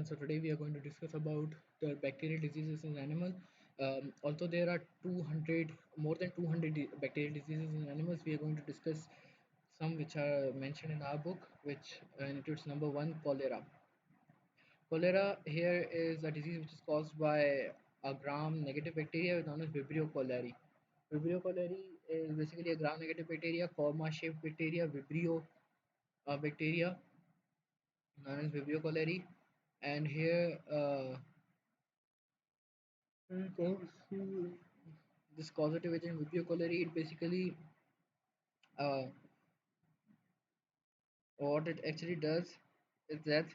everyone. So today we are going to discuss about the bacterial diseases in animal. Although there are 200, more than 200 bacterial diseases in animals, we are going to discuss some which are mentioned in our book, which includes number one, cholera. Cholera here is a disease which is caused by a gram-negative bacteria known as Vibrio cholerae. Vibrio cholerae is basically a gram-negative bacteria, comma-shaped bacteria, Vibrio bacteria known as Vibrio cholerae. And here when it comes to this causative agent Vibrio cholerae, it basically uh, what it actually does is that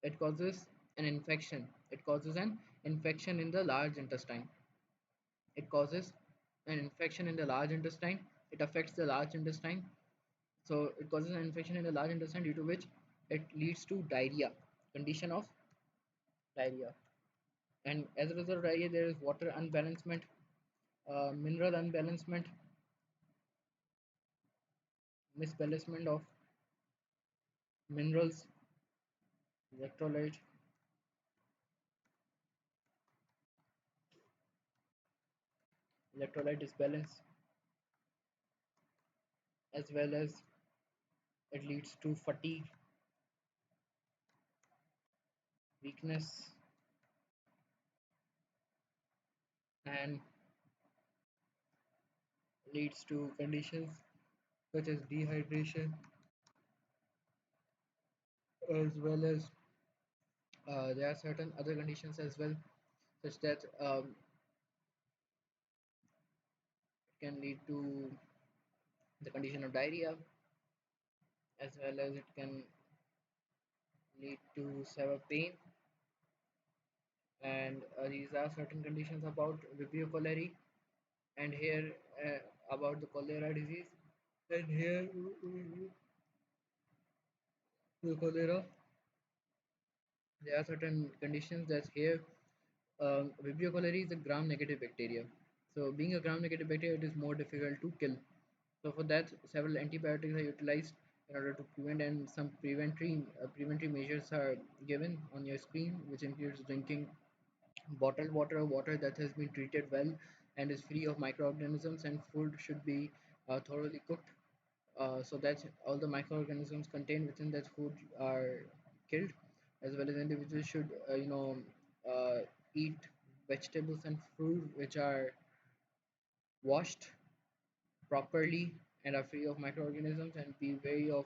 it causes an infection. It causes an infection in the large intestine. It causes an infection in the large intestine. It affects the large intestine. So it causes an infection in the large intestine due to which it leads to diarrhea, condition of diarrhea. And as a result of diarrhea, there is water unbalancement, mineral unbalancement, misbalancement of minerals, electrolyte, electrolyte disbalance, as well as it leads to fatigue, weakness, and leads to conditions such as dehydration, as well as there are certain other conditions as well, such that it can lead to the condition of diarrhea, as well as it can lead to severe pain. And these are certain conditions about Vibrio cholerae. And here about the cholera disease. And here the cholera, there are certain conditions that here Vibrio cholerae is a gram-negative bacteria. So being a gram-negative bacteria, it is more difficult to kill. So for that, several antibiotics are utilized in order to prevent, and some preventary measures are given on your screen, which includes drinking bottled water, water that has been treated well and is free of microorganisms, and food should be thoroughly cooked so that all the microorganisms contained within that food are killed, as well as individuals should eat vegetables and fruit which are washed properly and are free of microorganisms, and be wary of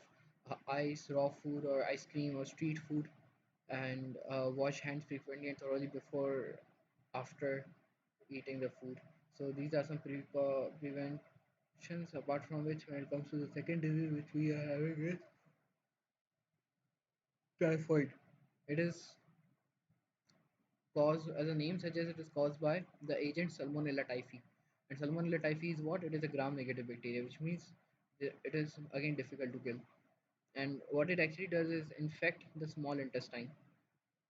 ice, raw food, or ice cream or street food, and wash hands frequently and thoroughly before after eating the food. So these are some preventions. Apart from which, when it comes to the second disease which we are having is typhoid. It is caused, as the name suggests, it is caused by the agent Salmonella typhi. And Salmonella typhi is what? It is a gram-negative bacteria, which means it is again difficult to kill. And what it actually does is infect the small intestine,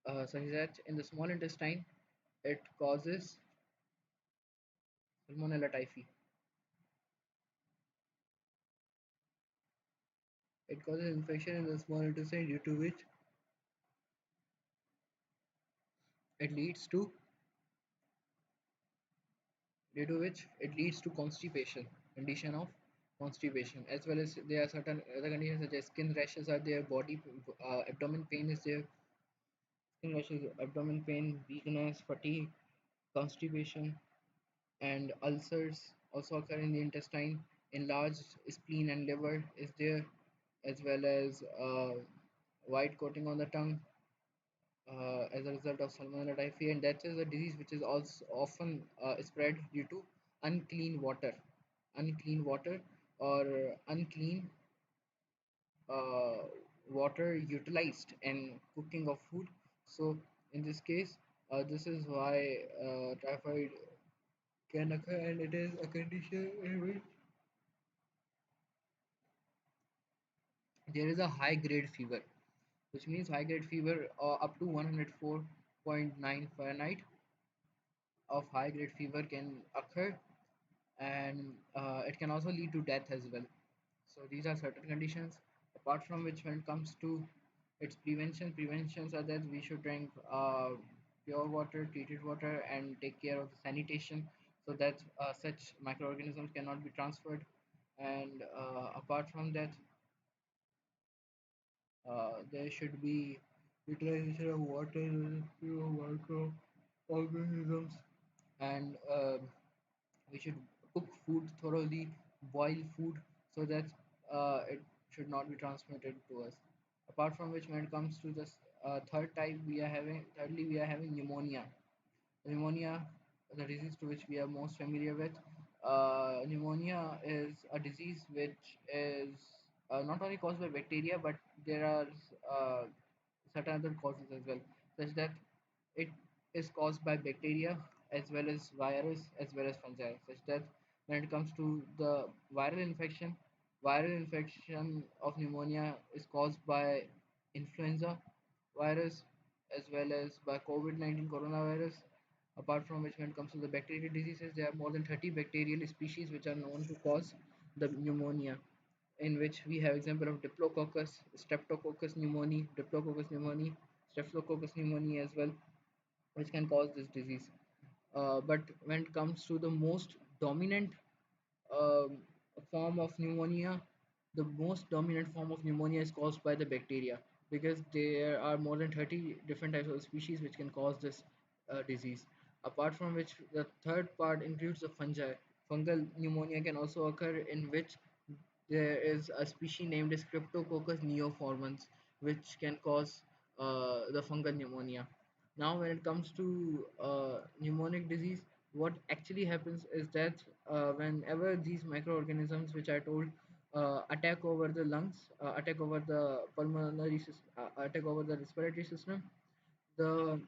such that in the small intestine it causes Salmonella typhi. It causes infection in the small intestine it leads to due to which it leads to constipation, condition of constipation, as well as there are certain other conditions such as skin rashes are there, body abdomen pain is there, skin rashes, abdomen pain, weakness, fatigue, constipation, and ulcers also occur in the intestine. Enlarged spleen and liver is there, as well as white coating on the tongue as a result of Salmonella typhi, and that is a disease which is also often spread due to unclean water, unclean water or unclean uh, water utilized in cooking of food. So in this case, this is why typhoid can occur, and it is a condition in which there is a high grade fever. which means high grade fever up to 104.9 Fahrenheit of high grade fever can occur, and it can also lead to death as well. So these are certain conditions. Apart from which, when it comes to its preventions are that we should drink pure water, treated water, and take care of the sanitation so that such microorganisms cannot be transferred. And apart from that, there should be utilization of water, pure microorganisms, and we should cook food thoroughly, boil food so that it should not be transmitted to us. Apart from which, when it comes to this thirdly we are having pneumonia. Pneumonia, the disease to which we are most familiar with. Pneumonia is a disease which is not only caused by bacteria, but there are uh, certain other causes as well, such that it is caused by bacteria as well as virus as well as fungi. Such that when it comes to the viral infection of pneumonia is caused by influenza virus as well as by COVID-19 coronavirus. Apart from which, when it comes to the bacterial diseases, there are more than 30 bacterial species which are known to cause the pneumonia, in which we have example of Diplococcus, Staphylococcus pneumoniae as well, which can cause this disease. But when it comes to the most dominant um, form of pneumonia, the most dominant form of pneumonia is caused by the bacteria, because there are more than 30 different types of species which can cause this disease. Apart from which, the third part includes the fungi. Fungal pneumonia can also occur, in which there is a species named as Cryptococcus neoformans, which can cause the fungal pneumonia. Now, when it comes to pneumonic disease, what actually happens is that whenever these microorganisms, which I told, attack over the lungs, attack over the attack over the respiratory system, the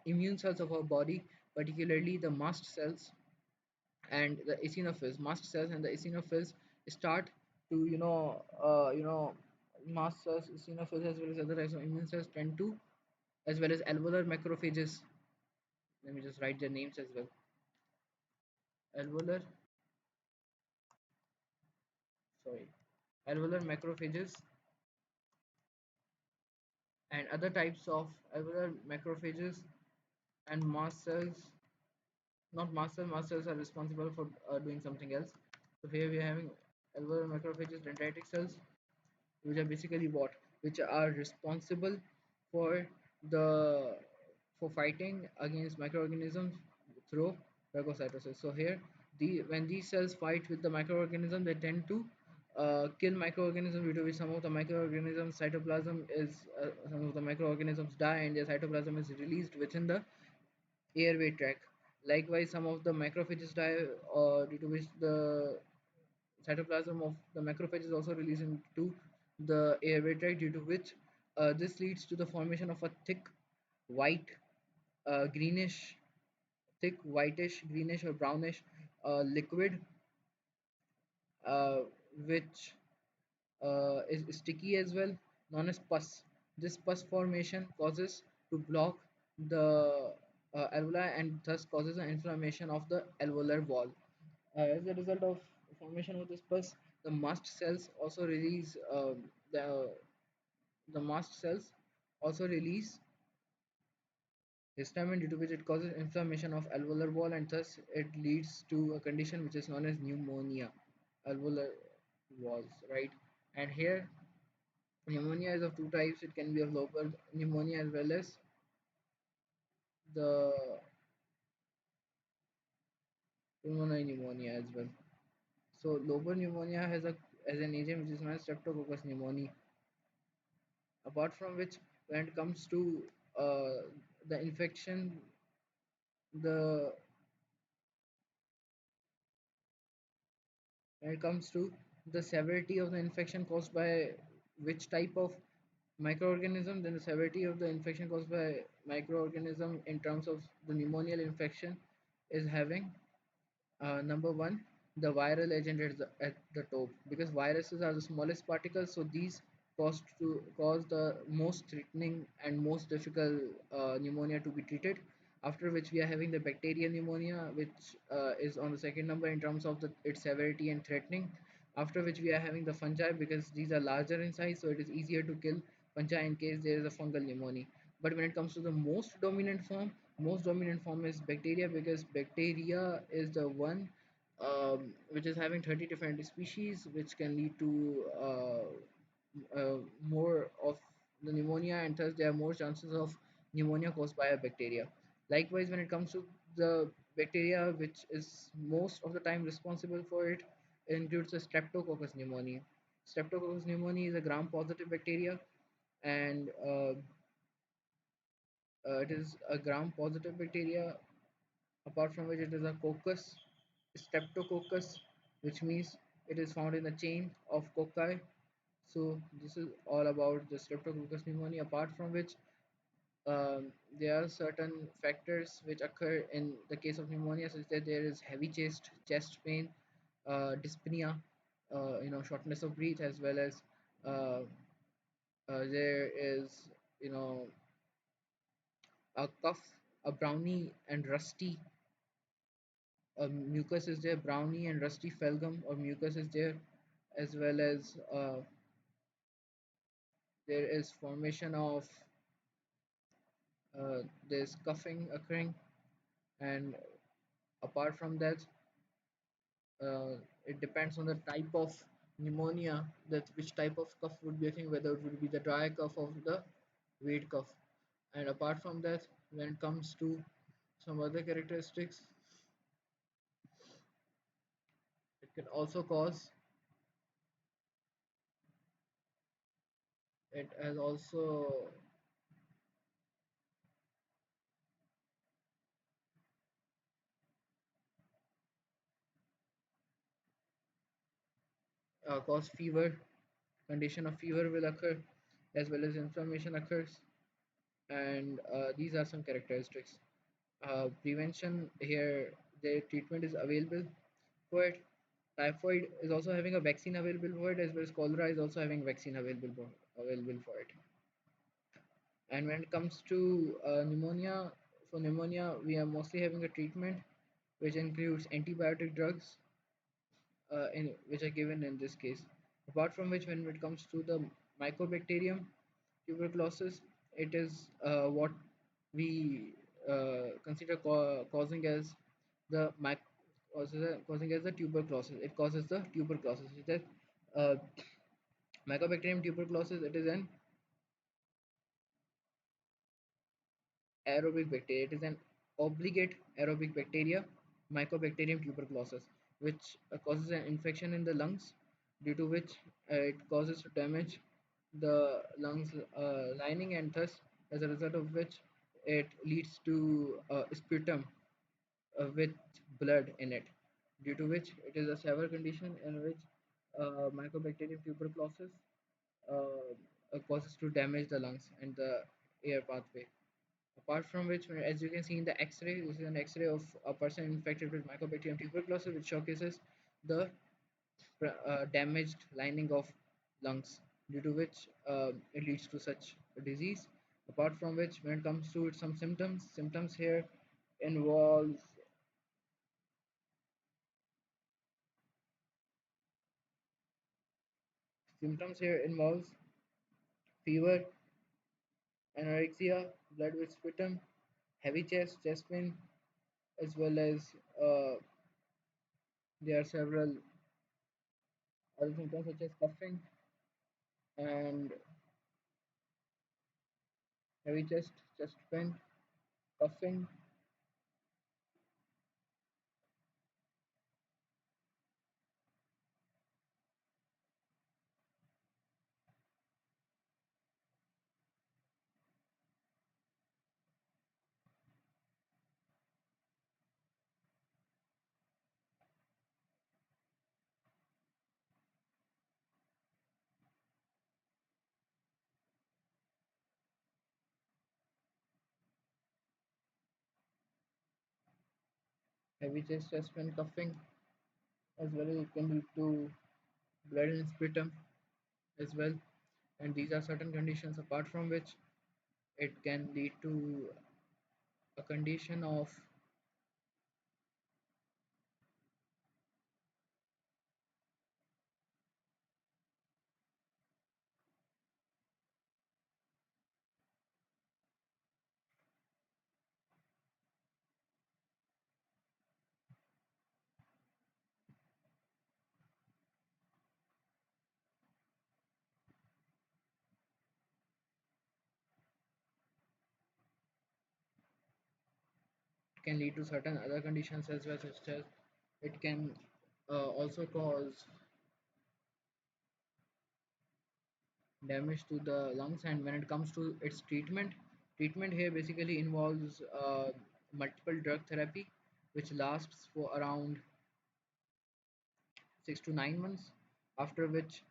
immune cells of our body, particularly the mast cells and the eosinophils start to, mast cells, eosinophils, as well as other types of immune cells tend to, as well as alveolar macrophages. Let me just write their names as well. Alveolar, sorry, alveolar macrophages and other types of alveolar macrophages and mast cells. Not mast cells are responsible for doing something else. So here we are having alveolar macrophages, dendritic cells, which are basically what, which are responsible for the for fighting against microorganisms through phagocytosis. So here, when these cells fight with the microorganism, they tend to kill microorganisms, due to which some of the microorganisms die and their cytoplasm is released within the airway tract. Likewise, some of the macrophages die, due to which the cytoplasm of the macrophage is also released into the airway tract, due to which this leads to the formation of a thick white, greenish, thick whitish, greenish or brownish liquid, which is sticky as well, known as pus. This pus formation causes to block the alveoli and thus causes an inflammation of the alveolar wall. As a result of formation of this pus, the mast cells also release the mast cells also release histamine, due to which it causes inflammation of alveolar wall, and thus it leads to a condition which is known as pneumonia, alveolar walls, right? And here, pneumonia is of two types. It can be of local pneumonia as well as the pulmonary pneumonia as well. So lobar pneumonia has an agent which is known as Streptococcus pneumoniae. Apart from which, when it comes to the infection, the when it comes to the severity of the infection caused by which type of microorganism, then the severity of the infection caused by microorganism in terms of the pneumonial infection is having, number one, the viral agent at the top, because viruses are the smallest particles. So these cause the most threatening and most difficult pneumonia to be treated. After which we are having the bacterial pneumonia, which is on the second number in terms of its severity and threatening. After which we are having the fungi, because these are larger in size, so it is easier to kill fungi in case there is a fungal pneumonia. But when it comes to the most dominant form is bacteria, because bacteria is the one which is having 30 different species, which can lead to more of the pneumonia, and thus there are more chances of pneumonia caused by a bacteria. Likewise, when it comes to the bacteria which is most of the time responsible for it, includes the streptococcus pneumoniae. Streptococcus pneumoniae is a gram-positive bacteria, and it is a gram-positive bacteria. Apart from which, it is a coccus, streptococcus, which means it is found in the chain of cocci. So this is all about the streptococcus pneumoniae. Apart from which, there are certain factors which occur in the case of pneumonia, such that there is heavy chest pain, dyspnea, shortness of breath, as well as uh, there is, you know, a cough, a browny and rusty mucus is there, browny and rusty phlegm or mucus is there, as well as there is formation of this coughing occurring. And apart from that, uh, it depends on the type of pneumonia, that which type of cough would be occurring, whether it would be the dry cough or the wet cough. And apart from that, when it comes to some other characteristics, it can also cause, it has also cause fever. Condition of fever will occur, as well as inflammation occurs. And these are some characteristics. Prevention here, the treatment is available for it. Typhoid is also having a vaccine available for it, as well as cholera is also having vaccine available for it. And when it comes to pneumonia, for pneumonia we are mostly having a treatment which includes antibiotic drugs, which are given in this case. Apart from which, when it comes to the Mycobacterium tuberculosis, it is what we consider causing as the causing as the tuberculosis. It causes the tuberculosis. It is uh, Mycobacterium tuberculosis. It is an aerobic bacteria. It is an obligate aerobic bacteria, Mycobacterium tuberculosis, which causes an infection in the lungs, due to which it causes to damage the lungs lining, and thus, as a result of which, it leads to sputum with blood in it, due to which it is a severe condition in which Mycobacterium tuberculosis causes to damage the lungs and the air pathway. Apart from which, as you can see in the X-ray, this is an X-ray of a person infected with Mycobacterium tuberculosis, which showcases the damaged lining of lungs, due to which it leads to such a disease. Apart from which, when it comes to some symptoms here involve symptoms here involves fever, anorexia, blood with sputum, heavy chest pain, as well as uh, there are several other symptoms such as coughing and heavy chest pain, coughing, heavy chest pain, coughing, as well as it can lead to blood and sputum as well. and these are certain conditions apart from which it can lead to a condition of it can lead to certain other conditions as well, such as it can also cause damage to the lungs. And when it comes to its treatment here basically involves multiple drug therapy which lasts for around 6 to 9 months, after which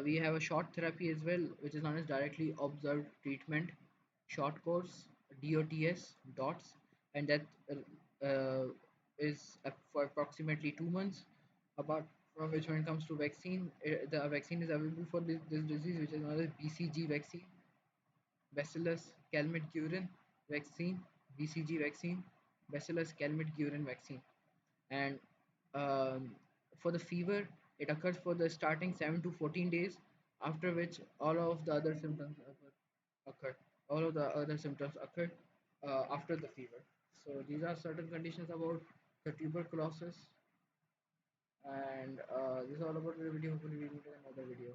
we have a short therapy as well, which is known as directly observed treatment, short course, DOTS, dots, and that uh, is for approximately 2 months. Apart from which, when it comes to vaccine, the vaccine is available for this disease, which is known as BCG vaccine, Bacillus calmette-guerin vaccine, BCG vaccine, Bacillus calmette-guerin vaccine. And for the fever, it occurs for the starting 7 to 14 days, after which all of the other symptoms occur. All of the other symptoms occur after the fever. So these are certain conditions about the tuberculosis, and this is all about the video. Hopefully, we meet in another video.